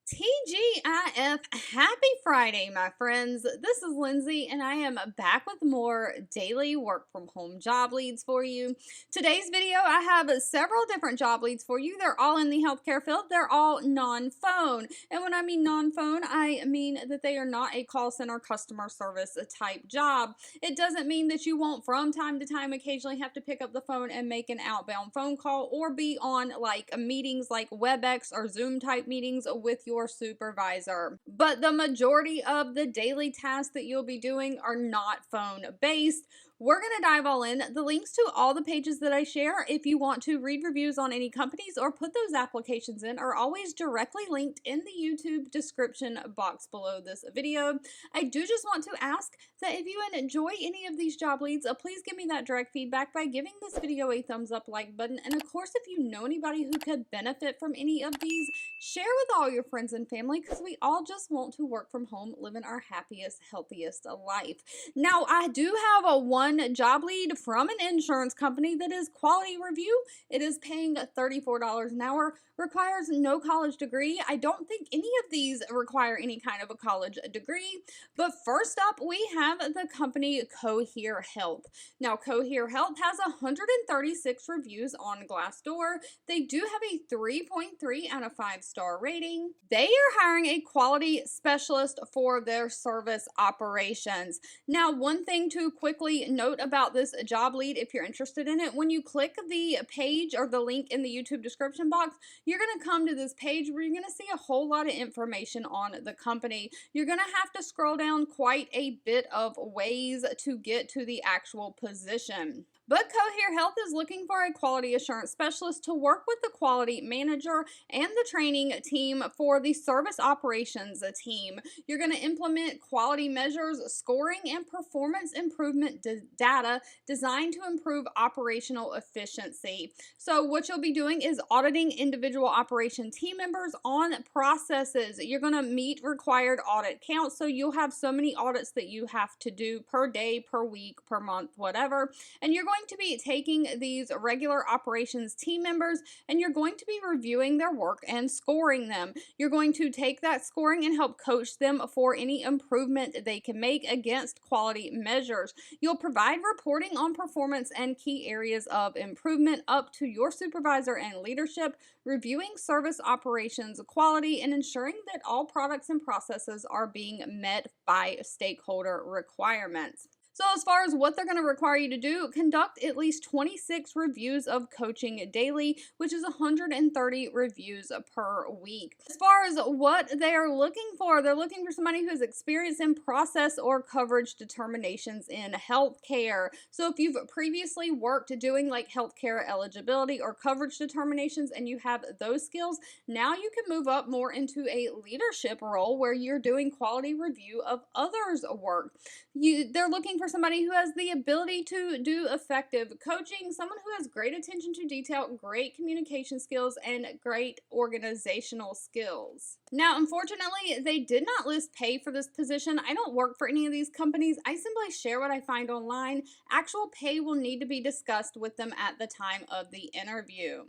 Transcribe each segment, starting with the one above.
TGIF, happy Friday, my friends. This is Lindsay, and I am back with more daily work from home job leads for you. Today's video, I have several different job leads for you. They're all in the healthcare field. They're all non-phone. And when I mean non-phone, I mean that they are not a call center customer service type job. It doesn't mean that you won't, from time to time, occasionally have to pick up the phone and make an outbound phone call or be on like meetings like WebEx or Zoom type meetings with your supervisor. But the majority of the daily tasks that you'll be doing are not phone based. We're going to dive all in. The links to all the pages that I share, if you want to read reviews on any companies or put those applications in, are always directly linked in the YouTube description box below this video. I do just want to ask that if you enjoy any of these job leads, please give me that direct feedback by giving this video a thumbs up like button. And of course, if you know anybody who could benefit from any of these, share with all your friends and family, because we all just want to work from home, living our happiest, healthiest life. Now, I do have a one job lead from an insurance company that is quality review. It is paying $34 an hour, requires no college degree. I don't think any of these require any kind of a college degree. But first up, we have the company Cohere Health. Now, Cohere Health has 136 reviews on Glassdoor. They do have a 3.3 out of 5-star rating. They are hiring a quality specialist for their service operations. Now, one thing to quickly note about this job lead, if you're interested in it, when you click the page or the link in the YouTube description box, you're going to come to this page where you're going to see a whole lot of information on the company. You're going to have to scroll down quite a bit of ways to get to the actual position. But Cohere Health is looking for a quality assurance specialist to work with the quality manager and the training team for the service operations team. You're going to implement quality measures, scoring, and performance improvement data designed to improve operational efficiency. So what you'll be doing is auditing individual operation team members on processes. You're going to meet required audit counts, so you'll have so many audits that you have to do per day, per week, per month, whatever. And you're going to be taking these regular operations team members and you're going to be reviewing their work and scoring them. You're going to take that scoring and help coach them for any improvement they can make against quality measures. You'll provide reporting on performance and key areas of improvement up to your supervisor and leadership, reviewing service operations quality and ensuring that all products and processes are being met by stakeholder requirements. So as far as what they're going to require you to do, conduct at least 26 reviews of coaching daily, which is 130 reviews per week. As far as what they are looking for, they're looking for somebody who has experience in process or coverage determinations in healthcare. So if you've previously worked doing like healthcare eligibility or coverage determinations and you have those skills, now you can move up more into a leadership role where you're doing quality review of others' work. They're looking for somebody who has the ability to do effective coaching, someone who has great attention to detail, great communication skills, and great organizational skills. Now, unfortunately, they did not list pay for this position. I don't work for any of these companies. I simply share what I find online. Actual pay will need to be discussed with them at the time of the interview.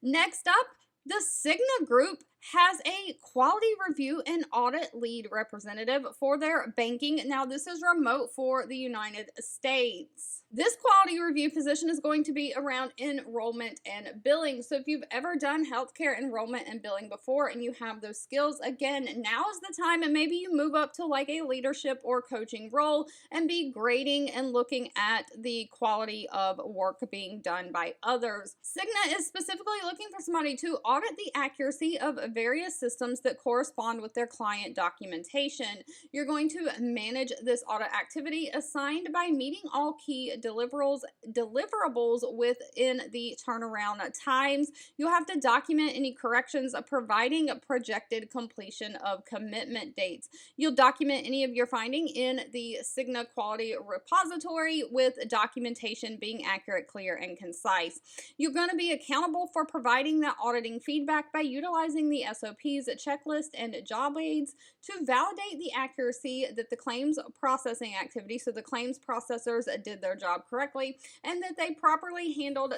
Next up, the Cigna Group has a quality review and audit lead representative for their banking. Now, this is remote for the United States. This quality review position is going to be around enrollment and billing. So if you've ever done healthcare enrollment and billing before and you have those skills, again, now is the time, and maybe you move up to like a leadership or coaching role and be grading and looking at the quality of work being done by others. Cigna is specifically looking for somebody to audit the accuracy of various systems that correspond with their client documentation. You're going to manage this audit activity assigned by meeting all key deliverables within the turnaround times. You'll have to document any corrections, providing projected completion of commitment dates. You'll document any of your finding in the Cigna quality repository with documentation being accurate, clear, and concise. You're going to be accountable for providing that auditing feedback by utilizing the policy, SOPs, checklist, and job aids to validate the accuracy that the claims processing activity, so the claims processors did their job correctly, and that they properly handled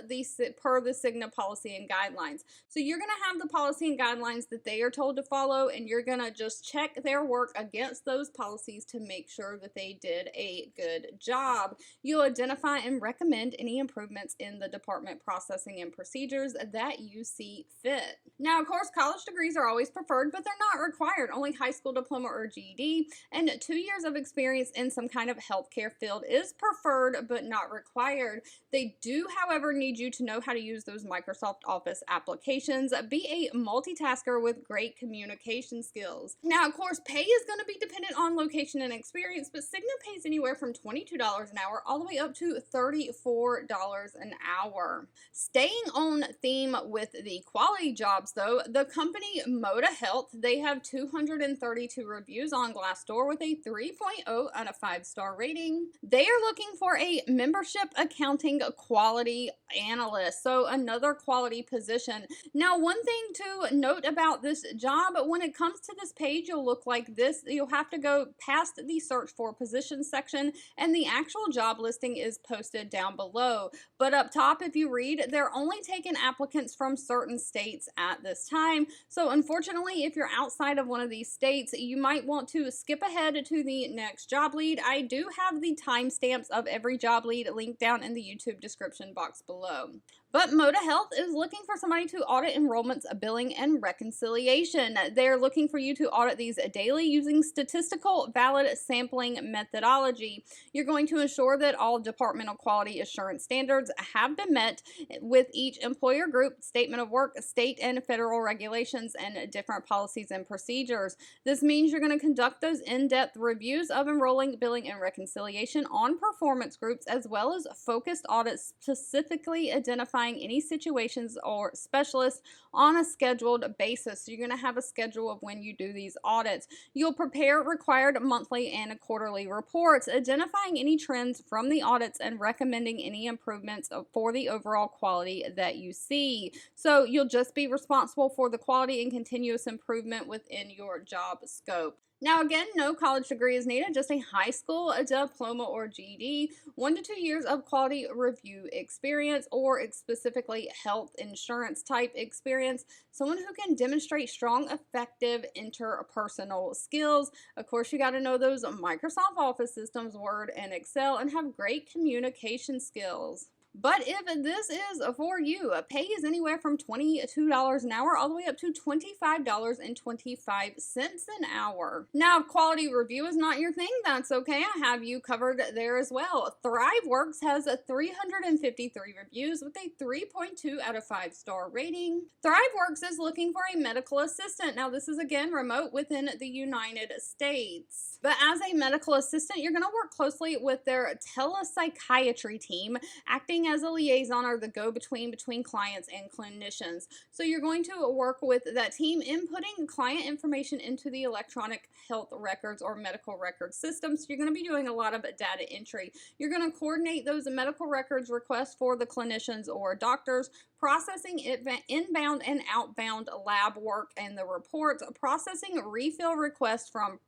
per the Cigna policy and guidelines. So you're going to have the policy and guidelines that they are told to follow, and you're going to just check their work against those policies to make sure that they did a good job. You'll identify and recommend any improvements in the department processing and procedures that you see fit. Now, of course, college degrees are always preferred, but they're not required. Only high school diploma or GED and 2 years of experience in some kind of healthcare field is preferred, but not required. They do, however, need you to know how to use those Microsoft Office applications. Be a multitasker with great communication skills. Now, of course, pay is going to be dependent on location and experience, but Cigna pays anywhere from $22 an hour all the way up to $34 an hour. Staying on theme with the quality jobs, though, the company Moda Health, they have 232 reviews on Glassdoor with a 3.0 out of 5-star rating. They are looking for a membership accounting quality analyst, so another quality position. Now, one thing to note about this job, when it comes to this page, you'll look like this. You'll have to go past the search for positions section, and the actual job listing is posted down below. But up top, if you read, they're only taking applicants from certain states at this time. So unfortunately, if you're outside of one of these states, you might want to skip ahead to the next job lead. I do have the timestamps of every job lead linked down in the YouTube description box below. But Moda Health is looking for somebody to audit enrollments, billing, and reconciliation. They're looking for you to audit these daily using statistical valid sampling methodology. You're going to ensure that all departmental quality assurance standards have been met with each employer group, statement of work, state and federal regulations, and different policies and procedures. This means you're going to conduct those in-depth reviews of enrolling, billing, and reconciliation on performance groups, as well as focused audits specifically identifying any situations or specialists on a scheduled basis. So you're going to have a schedule of when you do these audits. You'll prepare required monthly and quarterly reports, identifying any trends from the audits and recommending any improvements for the overall quality that you see. So you'll just be responsible for the quality and continuous improvement within your job scope. Now, again, no college degree is needed, just a high school, a diploma, or GED, 1 to 2 years of quality review experience, or specifically health insurance type experience, someone who can demonstrate strong, effective interpersonal skills. Of course, you got to know those Microsoft Office systems, Word and Excel, and have great communication skills. But if this is for you, pay is anywhere from $22 an hour all the way up to $25.25 an hour. Now, if quality review is not your thing, that's okay. I have you covered there as well. ThriveWorks has 353 reviews with a 3.2 out of 5-star rating. ThriveWorks is looking for a medical assistant. Now, this is again remote within the United States. But as a medical assistant, you're going to work closely with their telepsychiatry team, acting as a liaison or the go-between between clients and clinicians. So you're going to work with that team, inputting client information into the electronic health records or medical record systems. So you're going to be doing a lot of data entry. You're going to coordinate those medical records requests for the clinicians or doctors, processing inbound and outbound lab work and the reports, processing refill requests from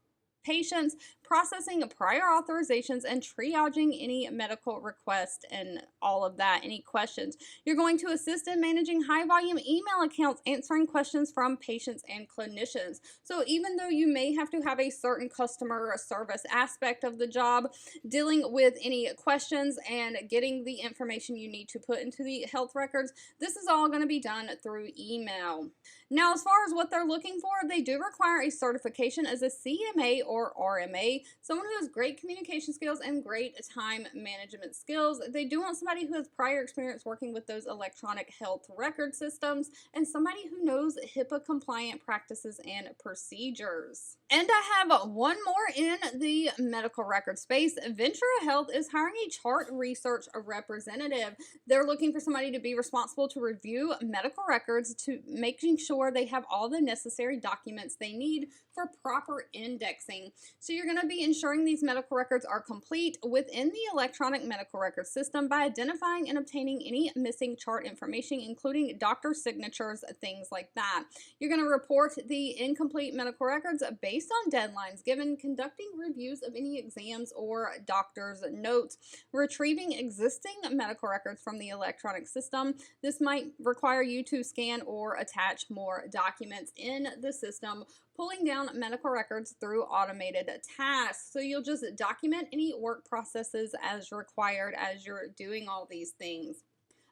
patients, processing prior authorizations, and triaging any medical requests and all of that, any questions. You're going to assist in managing high volume email accounts, answering questions from patients and clinicians. So even though you may have to have a certain customer service aspect of the job, dealing with any questions and getting the information you need to put into the health records, this is all going to be done through email. Now, as far as what they're looking for, they do require a certification as a CMA or RMA, someone who has great communication skills and great time management skills. They do want somebody who has prior experience working with those electronic health record systems and somebody who knows HIPAA compliant practices and procedures. And I have one more in the medical record space. Ventra Health is hiring a chart research representative. They're looking for somebody to be responsible to review medical records, to making sure sure they have all the necessary documents they need for proper indexing. So you're going to be ensuring these medical records are complete within the electronic medical record system by identifying and obtaining any missing chart information, including doctor signatures, things like that. You're going to report the incomplete medical records based on deadlines given, conducting reviews of any exams or doctor's notes, retrieving existing medical records from the electronic system. This might require you to scan or attach more documents in the system, pulling down medical records through automated tasks. So you'll just document any work processes as required as you're doing all these things.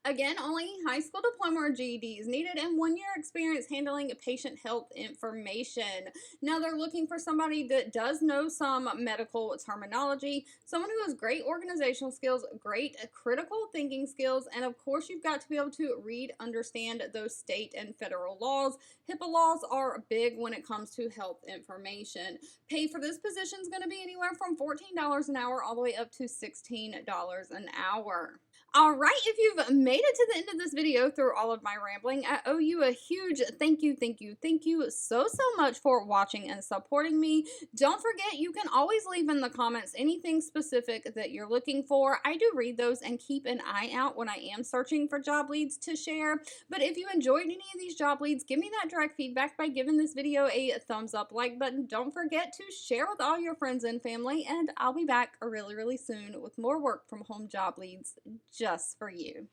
Again, only high school diploma or GED is needed and 1 year experience handling patient health information. Now, they're looking for somebody that does know some medical terminology, someone who has great organizational skills, great critical thinking skills, and of course, you've got to be able to read, understand those state and federal laws. HIPAA laws are big when it comes to health information. Pay for this position is going to be anywhere from $14 an hour all the way up to $16 an hour. All right, if you've made it to the end of this video through all of my rambling, I owe you a huge thank you so much for watching and supporting me. Don't forget, you can always leave in the comments anything specific that you're looking for. I do read those and keep an eye out when I am searching for job leads to share. But if you enjoyed any of these job leads, give me that direct feedback by giving this video a thumbs up, like button. Don't forget to share with all your friends and family, and I'll be back really soon with more work from home job leads just for you.